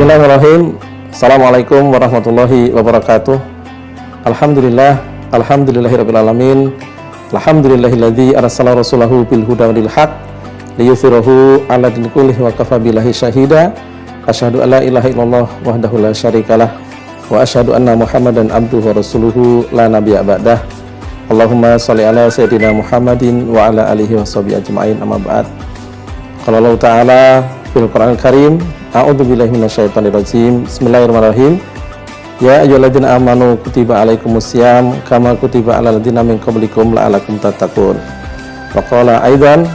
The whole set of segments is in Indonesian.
Bismillahirrahmanirrahim. Assalamualaikum warahmatullahi wabarakatuh. Alhamdulillahirabbil alamin. Alhamdulillahilladzi arsala rasulahu bil huda wa dinil haq liyuthhirahu 'ala dini kullihi wa kafa billahi syahida. Asyhadu an la ilaha illallah wahdahu la syarikalah wa asyhadu anna Muhammadan abduhu wa rasuluhu la nabiyya ba'dah. Allahumma shalli ala sayyidina Muhammadin wa ala alihi washabihi ajmain, amma ba'd. Qala Allah Ta'ala fil Qur'anil Karim, a'udzubillahi minasyaitonir rajim. Bismillahirrahmanirrahim. Ya ayyuhalladzina amanu kutiba alaikumusiyam kama kutiba alal ladzina min qablikum la'allakum tattaqun. Wa qala aidan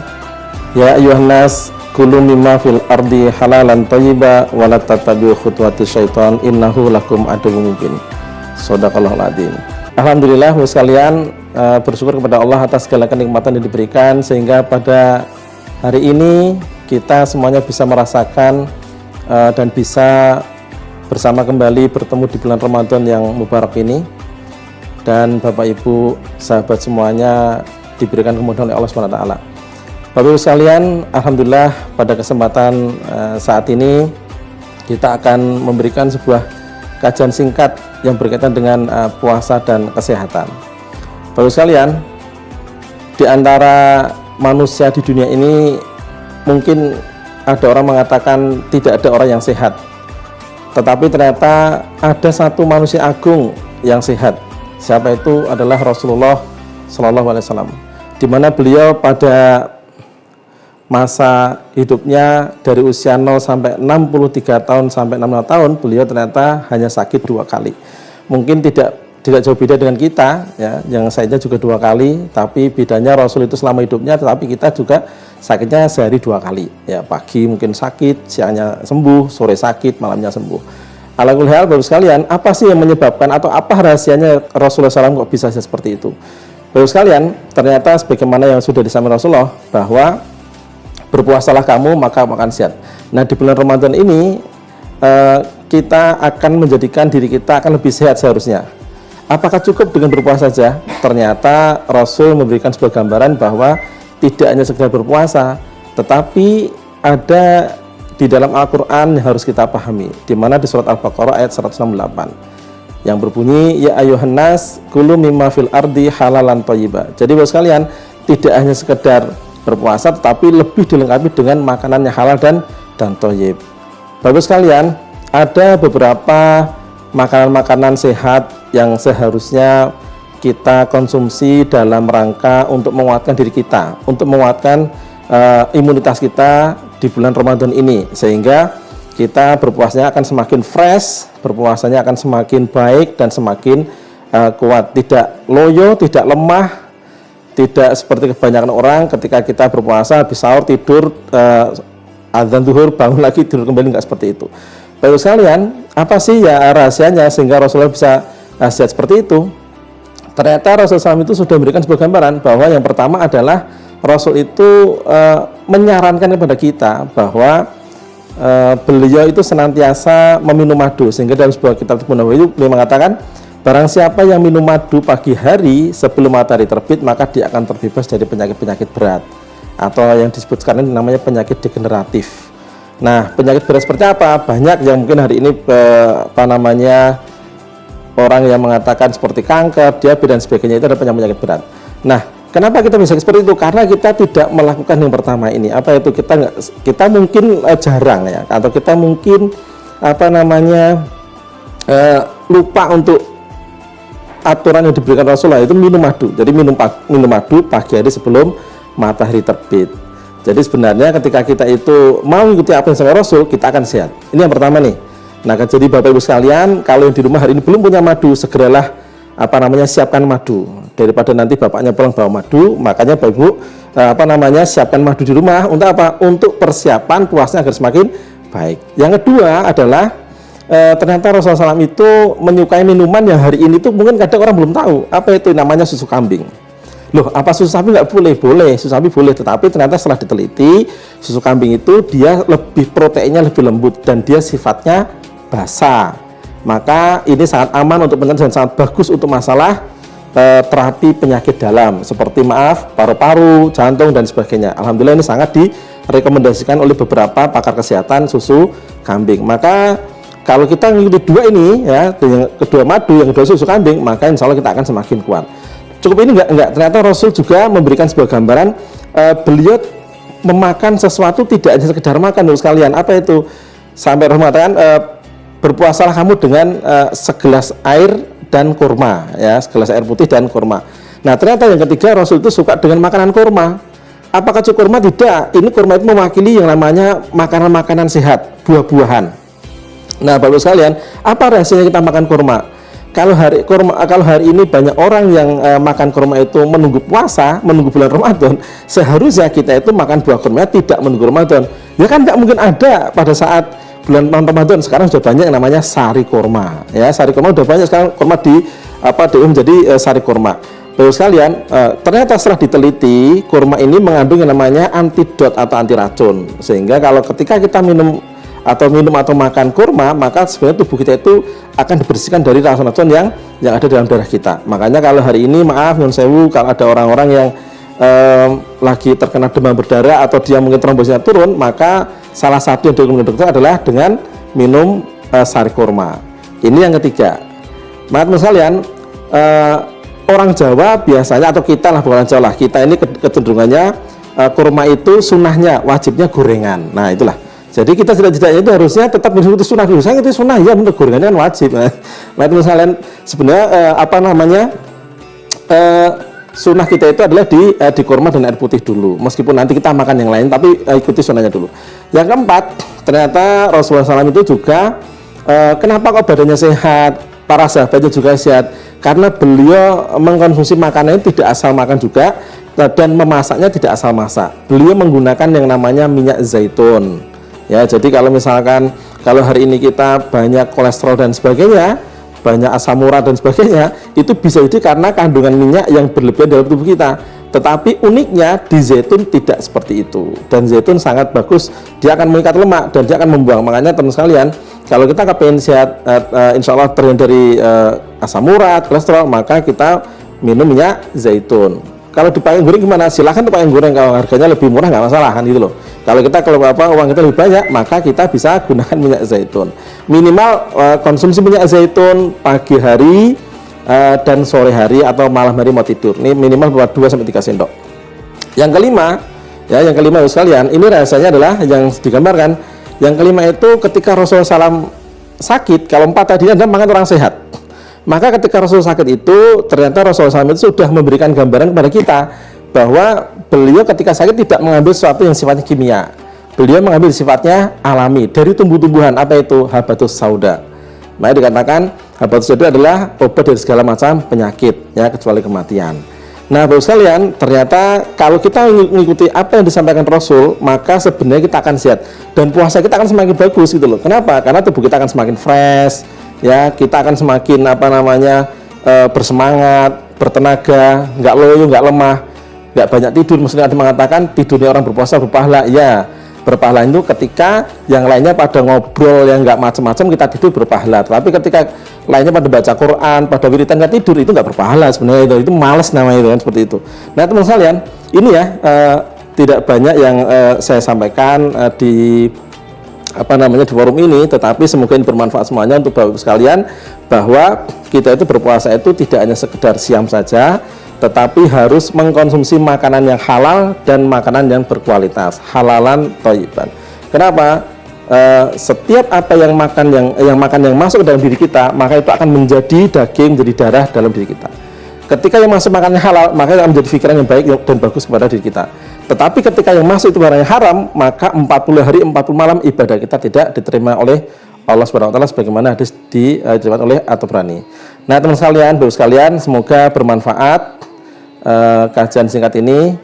ya ayyuhan nas kulu mimma fil ardi halalan thayyiba wa la tattabi'u khutuwati syaiton innahu lakum aduwwun mubin. Shadaqallahul adzim. Alhamdulillah sekalian, bersyukur kepada Allah atas segala kenikmatan yang diberikan sehingga pada hari ini kita semuanya bisa merasakan dan bisa bersama kembali bertemu di bulan Ramadan yang mubarak ini, dan Bapak Ibu sahabat semuanya diberikan kemudahan oleh Allah SWT. Bapak Ibu sekalian, alhamdulillah pada kesempatan saat ini kita akan memberikan sebuah kajian singkat yang berkaitan dengan puasa dan kesehatan. Bapak Ibu sekalian, di antara manusia di dunia ini mungkin ada orang mengatakan tidak ada orang yang sehat, tetapi ternyata ada satu manusia agung yang sehat. Siapa itu? Adalah Rasulullah SAW, di mana beliau pada masa hidupnya dari usia 0 sampai 63 tahun sampai 65 tahun, beliau ternyata hanya sakit 2 kali. Mungkin tidak jauh beda dengan kita, ya, yang sakitnya juga 2 kali, tapi bedanya Rasul itu selama hidupnya, tetapi kita juga sakitnya sehari 2 kali, ya, pagi mungkin sakit, siangnya sembuh, sore sakit, malamnya sembuh. Ala kulli hal, Bapak sekalian, apa sih yang menyebabkan atau apa rahasianya Rasulullah SAW kok bisa seperti itu? Bapak sekalian, ternyata sebagaimana yang sudah disampaikan Rasulullah, bahwa berpuasalah kamu maka akan sehat. Nah, di bulan Ramadan ini kita akan menjadikan diri kita akan lebih sehat seharusnya. Apakah cukup dengan berpuasa saja? Ternyata Rasul memberikan sebuah gambaran bahwa tidak hanya sekedar berpuasa, tetapi ada di dalam Al-Quran yang harus kita pahami, di mana di surat Al-Baqarah ayat 168 yang berbunyi, ya ayyuhan nas kulu mimma fil ardi halalan thayyiba. Jadi Bapak sekalian, tidak hanya sekedar berpuasa, tetapi lebih dilengkapi dengan makanan yang halal dan thayyib. Bapak sekalian, ada beberapa makanan-makanan sehat yang seharusnya kita konsumsi dalam rangka untuk menguatkan diri kita, untuk menguatkan imunitas kita di bulan Ramadan ini, sehingga kita berpuasanya akan semakin fresh, berpuasanya akan semakin baik dan semakin kuat, tidak loyo, tidak lemah, tidak seperti kebanyakan orang ketika kita berpuasa habis sahur tidur, azan zuhur bangun lagi tidur kembali, nggak seperti itu. Bapak sekalian, apa sih ya rahasianya sehingga Rasulullah bisa sehat seperti itu? Ternyata Rasulullah SAW itu sudah memberikan sebuah gambaran bahwa yang pertama adalah Rasul itu menyarankan kepada kita bahwa beliau itu senantiasa meminum madu, sehingga dalam sebuah kitab Nabawi itu beliau mengatakan, barang siapa yang minum madu pagi hari sebelum matahari terbit, maka dia akan terbebas dari penyakit-penyakit berat, atau yang disebut sekarang ini namanya penyakit degeneratif. Nah, penyakit berat seperti apa? Banyak yang mungkin hari ini orang yang mengatakan seperti kanker, diabetes dan sebagainya, itu adalah penyakit berat. Nah, kenapa kita bisa seperti itu? Karena kita tidak melakukan yang pertama ini. Apa itu? Kita mungkin jarang, ya, atau kita mungkin lupa untuk aturan yang diberikan Rasulullah, itu minum madu. Jadi minum madu pagi hari sebelum matahari terbit. Jadi sebenarnya ketika kita itu mau mengikuti apa yang disampaikan Rasul, kita akan sehat. Ini yang pertama nih. Nah, jadi Bapak Ibu sekalian, kalau yang di rumah hari ini belum punya madu, segeralah siapkan madu. Daripada nanti bapaknya pulang bawa madu, makanya Bapak Ibu siapkan madu di rumah. Untuk apa? Untuk persiapan puasanya agar semakin baik. Yang kedua adalah ternyata Rasulullah SAW itu menyukai minuman yang hari ini tuh mungkin kadang orang belum tahu. Apa itu? Namanya susu kambing. Loh, apa susu sapi nggak boleh? Boleh, susu sapi boleh, tetapi ternyata setelah diteliti, susu kambing itu dia proteinnya lebih lembut dan dia sifatnya basah. Maka ini sangat aman untuk penyakit dan sangat bagus untuk masalah terapi penyakit dalam seperti paru-paru, jantung dan sebagainya. Alhamdulillah ini sangat direkomendasikan oleh beberapa pakar kesehatan susu kambing. Maka kalau kita mengikuti dua ini ya, yang kedua madu, yang kedua susu kambing, maka insya Allah kita akan semakin kuat. Cukup ini enggak, ternyata Rasul juga memberikan sebuah gambaran, beliau memakan sesuatu tidak hanya sekedar makan terus sekalian. Apa itu? Sampai Rasul mengatakan, berpuasalah kamu dengan segelas air dan kurma, ya, segelas air putih dan kurma. Nah, ternyata yang ketiga Rasul itu suka dengan makanan kurma. Apakah cukup kurma? Tidak. Ini kurma itu mewakili yang namanya makanan-makanan sehat, buah-buahan. Nah, Bapak sekalian, apa rahasianya kita makan kurma? Kalau hari ini banyak orang yang makan kurma itu menunggu puasa, menunggu bulan Ramadan, seharusnya kita itu makan buah kurma tidak menunggu Ramadan. Ya kan nggak mungkin ada pada saat bulan Ramadan. Sekarang sudah banyak yang namanya sari kurma. Ya, sari kurma sudah banyak sekarang, kurma menjadi sari kurma. Bapak sekalian, ternyata setelah diteliti, kurma ini mengandung yang namanya antidot atau anti racun. Sehingga kalau ketika kita minum atau makan kurma, maka sebenarnya tubuh kita itu akan dibersihkan dari racun-racun yang ada dalam darah kita. Makanya kalau hari ini, maaf nyun sewu, kalau ada orang-orang yang lagi terkena demam berdarah atau dia mungkin trombositnya turun, maka salah satu yang direkomendasikan dokter adalah dengan minum sari kurma. Ini yang ketiga. Maaf sekalian, orang Jawa biasanya, atau kita lah, bukan Jawa lah, kita ini kecenderungannya kurma itu sunahnya, wajibnya gorengan. Nah itulah, jadi kita tidak-tidaknya itu harusnya tetap mengikuti sunnah dulu. Saya itu sunnah, ya benar, gorengannya kan wajib. Nah itu misalnya sebenarnya sunnah kita itu adalah di kurma dan air putih dulu, meskipun nanti kita makan yang lain, tapi ikuti sunnahnya dulu. Yang keempat, ternyata Rasulullah SAW itu juga kenapa kok badannya sehat, para sahabatnya juga sehat, karena beliau mengkonsumsi makanannya tidak asal makan juga, dan memasaknya tidak asal masak. Beliau menggunakan yang namanya minyak zaitun. Ya, jadi kalau misalkan kalau hari ini kita banyak kolesterol dan sebagainya, banyak asam urat dan sebagainya, itu bisa jadi karena kandungan minyak yang berlebihan dalam tubuh kita. Tetapi uniknya di zaitun tidak seperti itu, dan zaitun sangat bagus, dia akan mengikat lemak dan dia akan membuang. Makanya teman sekalian, kalau kita kepengen sehat, insya Allah terhindar dari asam urat, kolesterol, maka kita minum minyak zaitun. Kalau dipakai goreng gimana? Silahkan dipakai goreng, kalau harganya lebih murah nggak masalah kan, gitu loh. Kalau uang kita lebih banyak, maka kita bisa gunakan minyak zaitun. Minimal konsumsi minyak zaitun pagi hari dan sore hari atau malam hari mau tidur. Ini minimal buat 2-3 sendok. Yang kelima, sekalian, ini rasanya adalah yang digambarkan. Yang kelima itu ketika Rasulullah SAW sakit, kalau 4 tadinya adalah makan orang sehat. Maka ketika Rasulullah sakit itu, ternyata Rasulullah SAW itu sudah memberikan gambaran kepada kita bahwa beliau ketika sakit tidak mengambil sesuatu yang sifatnya kimia. Beliau mengambil sifatnya alami dari tumbuh-tumbuhan. Apa itu? Habatus sauda. Maka dikatakan habatus sauda adalah obat dari segala macam penyakit, ya, kecuali kematian. Nah, Bapak sekalian, ternyata kalau kita mengikuti apa yang disampaikan Rasul, maka sebenarnya kita akan sehat dan puasa kita akan semakin bagus, gitu loh. Kenapa? Karena tubuh kita akan semakin fresh, ya, kita akan semakin bersemangat, bertenaga, nggak loyo, nggak lemah, nggak banyak tidur. Maksudnya ada mengatakan tidurnya orang berpuasa berpahala, ya. Berpahala itu ketika yang lainnya pada ngobrol yang nggak macam-macam, kita tidur berpahala. Tapi ketika lainnya pada baca Quran, pada wiridan nggak tidur, itu nggak berpahala sebenarnya, itu malas namanya, itu kan, seperti itu. Nah teman sekalian, ini ya tidak banyak yang saya sampaikan di di forum ini, tetapi semoga ini bermanfaat semuanya untuk Bapak sekalian, bahwa kita itu berpuasa itu tidak hanya sekedar siam saja, tetapi harus mengkonsumsi makanan yang halal dan makanan yang berkualitas, halalan thayyiban. Kenapa? Setiap apa yang masuk ke dalam diri kita, maka itu akan menjadi daging, menjadi darah dalam diri kita. Ketika yang masuk makanan halal, maka itu akan menjadi pikiran yang baik dan bagus kepada diri kita. Tetapi ketika yang masuk itu barang yang haram, maka 40 hari 40 malam ibadah kita tidak diterima oleh Allah Subhanahu wa taala, sebagaimana hadis diriwayatkan oleh At-Tabrani. Nah, teman sekalian, Bapak sekalian, semoga bermanfaat kajian singkat ini.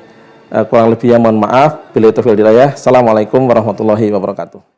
Kurang lebihnya mohon maaf. Bila taufiq wal hidayah. Assalamualaikum warahmatullahi wabarakatuh.